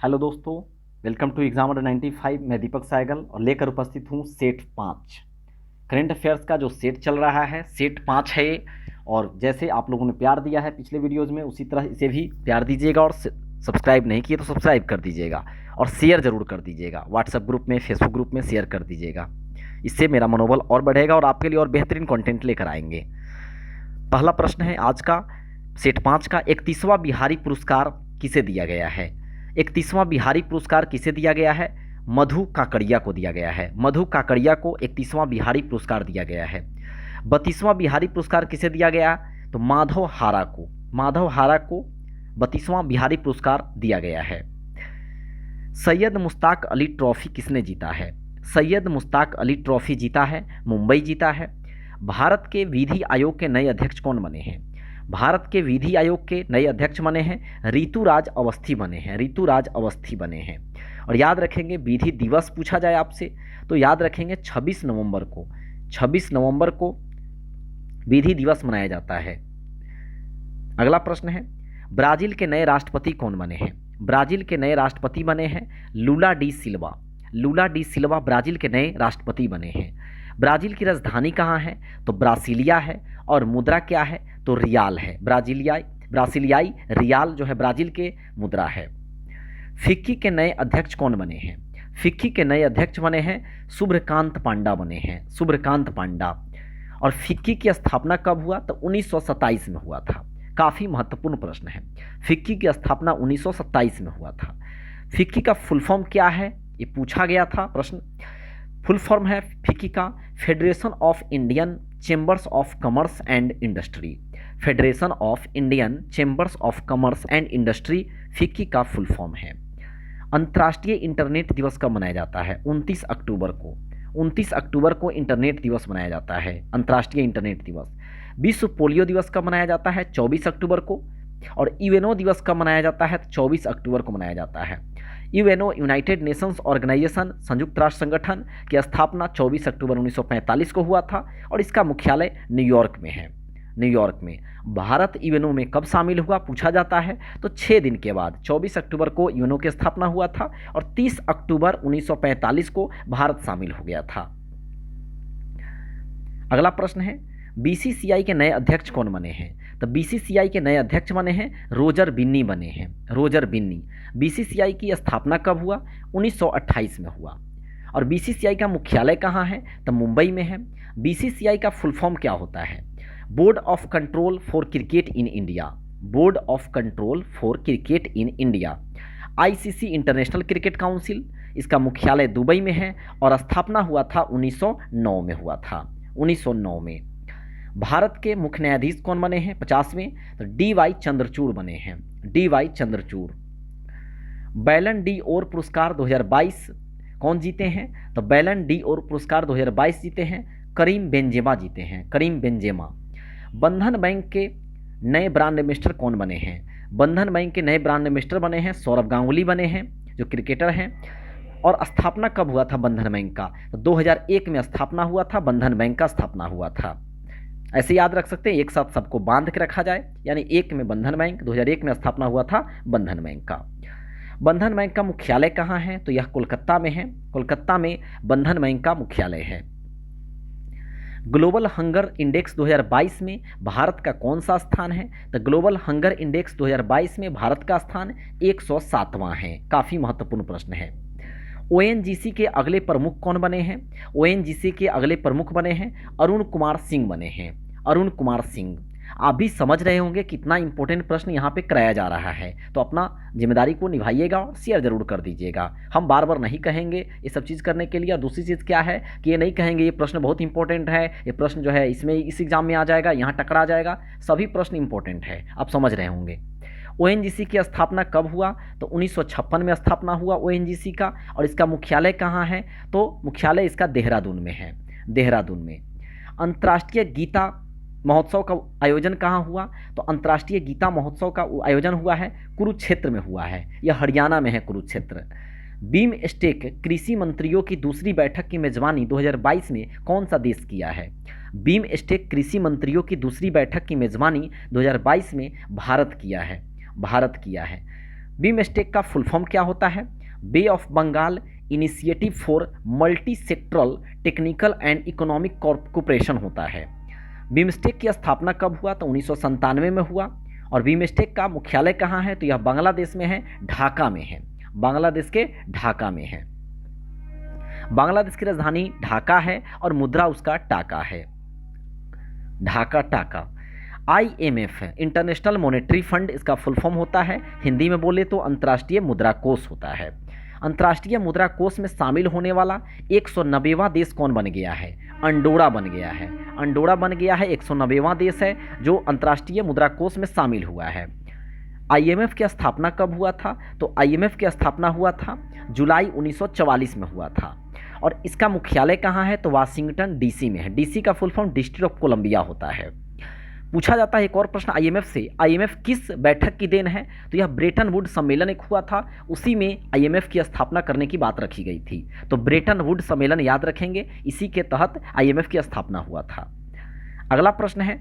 Hello दोस्तों, welcome to examiner 95। मैं दीपक साइगल और लेकर उपस्थित हूँ सेट 5 करंट अफेयर्स का जो सेट चल रहा है। सेट 5 है ये, और जैसे आप लोगों ने प्यार दिया है पिछले वीडियोज़ में उसी तरह इसे भी प्यार दीजिएगा। और सब्सक्राइब नहीं किए तो सब्सक्राइब कर दीजिएगा और शेयर ज़रूर कर दीजिएगा। व्हाट्सएप ग्रुप में, फेसबुक ग्रुप में शेयर कर दीजिएगा। इससे मेरा मनोबल और बढ़ेगा और आपके लिए और बेहतरीन कंटेंट लेकर आएंगे। पहला प्रश्न है आज का सेट 5 का, 31वां बिहारी पुरस्कार किसे दिया गया है? 31वां बिहारी पुरस्कार किसे दिया गया है? मधु काकड़िया को दिया गया है। मधु काकड़िया को 31वां बिहारी पुरस्कार दिया गया है। 32वां बिहारी पुरस्कार किसे दिया गया? तो माधव हारा को। माधव हारा को 32वां बिहारी पुरस्कार दिया गया है। सैयद मुश्ताक अली ट्रॉफी किसने जीता है? सैयद मुश्ताक अली ट्रॉफी जीता है, मुंबई जीता है। भारत के विधि आयोग के नए अध्यक्ष कौन बने हैं? भारत के विधि आयोग के नए अध्यक्ष बने हैं ऋतुराज अवस्थी बने हैं। ऋतुराज अवस्थी बने हैं। और याद रखेंगे, विधि दिवस पूछा जाए आपसे तो याद रखेंगे 26 नवंबर को। 26 नवंबर को विधि दिवस मनाया जाता है। अगला प्रश्न है, ब्राजील के नए राष्ट्रपति कौन बने हैं? ब्राजील के नए राष्ट्रपति बने हैं लूला डी सिल्वा। लूला डी सिल्वा ब्राजील के नए राष्ट्रपति बने हैं। ब्राजील की राजधानी कहाँ है? तो ब्रासिलिया है। और मुद्रा क्या है? तो रियाल है। ब्रासिलियाई रियाल जो है ब्राजील के मुद्रा है। फिक्की के नए अध्यक्ष कौन बने हैं? फिक्की के नए अध्यक्ष बने हैं शुभ्रकांत पांडा बने हैं। शुभ्रकांत पांडा। और फिक्की की स्थापना कब हुआ? तो 1927 में हुआ था। काफ़ी महत्वपूर्ण प्रश्न है। फिक्की की स्थापना 1927 में हुआ था। फिक्की का फुल फॉर्म क्या है, ये पूछा गया था प्रश्न। फुल फॉर्म है फिक्की का federation of Indian chambers of commerce and industry. Federation of Indian chambers of commerce and industry FICCI का फुल फॉर्म है। अंतर्राष्ट्रीय इंटरनेट दिवस कब मनाया जाता है? 29 अक्टूबर को। 29 अक्टूबर को इंटरनेट दिवस मनाया जाता है, अंतर्राष्ट्रीय इंटरनेट दिवस। विश्व पोलियो दिवस कब मनाया जाता है? 24 अक्टूबर को। और यूएनओ दिवस कब मनाया जाता है? 24 अक्टूबर को मनाया जाता है। यूएनओ यूनाइटेड नेशंस ऑर्गेनाइजेशन संयुक्त राष्ट्र संगठन की स्थापना 24 अक्टूबर 1945 को हुआ था और इसका मुख्यालय न्यूयॉर्क में है। न्यूयॉर्क में। भारत यूएनओ में कब शामिल हुआ पूछा जाता है तो 6 दिन के बाद 24 अक्टूबर को यूएनओ की स्थापना हुआ था और 30 अक्टूबर 1945 को भारत शामिल हो गया था। अगला प्रश्न है, बीसीसीआई के नए अध्यक्ष कौन बने हैं? तो बीसीसीआई के नए अध्यक्ष बने हैं रोजर बिन्नी बने हैं। रोजर बिन्नी। बीसीसीआई की स्थापना कब हुआ? 1928 में हुआ। और बीसीसीआई का मुख्यालय कहाँ है? तो मुंबई में है। बीसीसीआई का फुल फॉर्म क्या होता है? Board of control for cricket in India. Board of control for cricket in India. ICC international cricket council, इसका मुख्यालय दुबई में है और स्थापना हुआ था 1909 में हुआ था। 1909 में। भारत के मुख्य न्यायाधीश कौन बने हैं 50वें? तो डी.वाई. चंद्रचूड़ बने हैं। डी.वाई. चंद्रचूड़। बैलन डी ओर पुरस्कार 2022 कौन जीते हैं? तो बैलन डी ओर पुरस्कार 2022 जीते हैं करीम बेंजेमा जीते हैं। Karim Benzema. बंधन बैंक के नए ब्रांड एम्बेसडर कौन बने हैं? बंधन बैंक के नए ब्रांड एम्बेसडर बने हैं सौरभ गांगुली बने हैं, जो क्रिकेटर हैं। और स्थापना कब हुआ था बंधन बैंक का? तो 2001 में स्थापना हुआ था। बंधन बैंक का स्थापना हुआ था। ऐसे याद रख सकते हैं, एक साथ सबको बांध के रखा जाए, यानी एक में बंधन बैंक, 2001 में स्थापना हुआ था बंधन बैंक का। बंधन बैंक का मुख्यालय कहाँ है? तो यह कोलकाता में है। कोलकाता में बंधन बैंक का मुख्यालय है। ग्लोबल हंगर इंडेक्स 2022 में भारत का कौन सा स्थान है? तो ग्लोबल हंगर इंडेक्स 2022 में भारत का स्थान 107वां है। काफ़ी महत्वपूर्ण प्रश्न है। ओएनजीसी के अगले प्रमुख कौन बने हैं? ओएनजीसी के अगले प्रमुख बने हैं अरुण कुमार सिंह बने हैं। अरुण कुमार सिंह। आप भी समझ रहे होंगे कितना इंपॉर्टेंट प्रश्न यहाँ पे कराया जा रहा है, तो अपना जिम्मेदारी को निभाइएगा और शेयर जरूर कर दीजिएगा। हम बार बार नहीं कहेंगे ये सब चीज़ करने के लिए। और दूसरी चीज़ क्या है कि ये नहीं कहेंगे ये प्रश्न बहुत इंपॉर्टेंट है, ये प्रश्न जो है इसमें इस एग्जाम में आ जाएगा, यहाँ टकरा जाएगा। सभी प्रश्न इंपॉर्टेंट है, आप समझ रहे होंगे। ओएनजीसी की स्थापना कब हुआ? तो 1956 में स्थापना हुआ ओएनजीसी का। और इसका मुख्यालय कहाँ है? तो मुख्यालय इसका देहरादून में है। देहरादून में। अंतर्राष्ट्रीय गीता महोत्सव का आयोजन कहाँ हुआ? तो अंतर्राष्ट्रीय गीता महोत्सव का आयोजन हुआ है कुरुक्षेत्र में हुआ है। यह हरियाणा में है कुरुक्षेत्र। बीम स्टेक कृषि मंत्रियों की दूसरी बैठक की मेजबानी 2022 में कौन सा देश किया है? बीम स्टेक कृषि मंत्रियों की दूसरी बैठक की मेजबानी 2022 में भारत किया है। भारत किया है। बीमस्टेक का फुल फॉर्म क्या होता है? Bay of Bengal initiative for multi sectoral technical and economic cooperation होता है। बीमस्टेक की स्थापना कब हुआ? तो 1997 में हुआ। और बीमस्टेक का मुख्यालय कहाँ है? तो यह बांग्लादेश में है, ढाका में है, बांग्लादेश के ढाका में है। बांग्लादेश की राजधानी ढाका है और मुद्रा उसका टाका है, ढाका टाका। IMF इंटरनेशनल मॉनेटरी फंड इसका फुल फॉर्म होता है, हिंदी में बोले तो अंतर्राष्ट्रीय मुद्रा कोष होता है। अंतर्राष्ट्रीय मुद्रा कोष में शामिल होने वाला 190वां देश कौन बन गया है? अंडोरा बन गया है, अंडोरा बन गया है, 190वां देश है जो अंतर्राष्ट्रीय मुद्रा कोष में शामिल हुआ है। IMF की स्थापना कब हुआ था? तो IMF की स्थापना हुआ था जुलाई 1944 में हुआ था। और इसका मुख्यालय कहाँ है? तो वाशिंगटन DC में है। DC का full form District of Columbia होता है। पूछा जाता है एक और प्रश्न IMF से, IMF किस बैठक की देन है? तो यह ब्रेटन वुड सम्मेलन एक हुआ था, उसी में IMF की स्थापना करने की बात रखी गई थी। तो ब्रेटन वुड सम्मेलन याद रखेंगे, इसी के तहत IMF की स्थापना हुआ था। अगला प्रश्न है,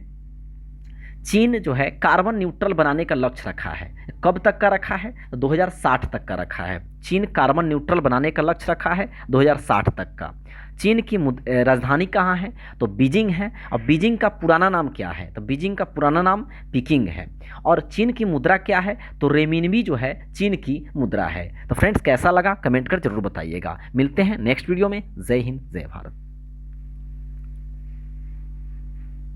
चीन जो है कार्बन न्यूट्रल बनाने का लक्ष्य रखा है, कब तक का रखा है? तो 2060 तक का रखा है। चीन कार्बन न्यूट्रल बनाने का लक्ष्य रखा है 2060 तक का। चीन की राजधानी कहाँ है? तो बीजिंग है। और बीजिंग का पुराना नाम क्या है? तो बीजिंग का पुराना नाम पीकिंग है। और चीन की मुद्रा क्या है? तो रेमिनबी जो है चीन की मुद्रा है। तो फ्रेंड्स कैसा लगा कमेंट कर जरूर बताइएगा। मिलते हैं नेक्स्ट वीडियो में। जय हिंद, जय भारत।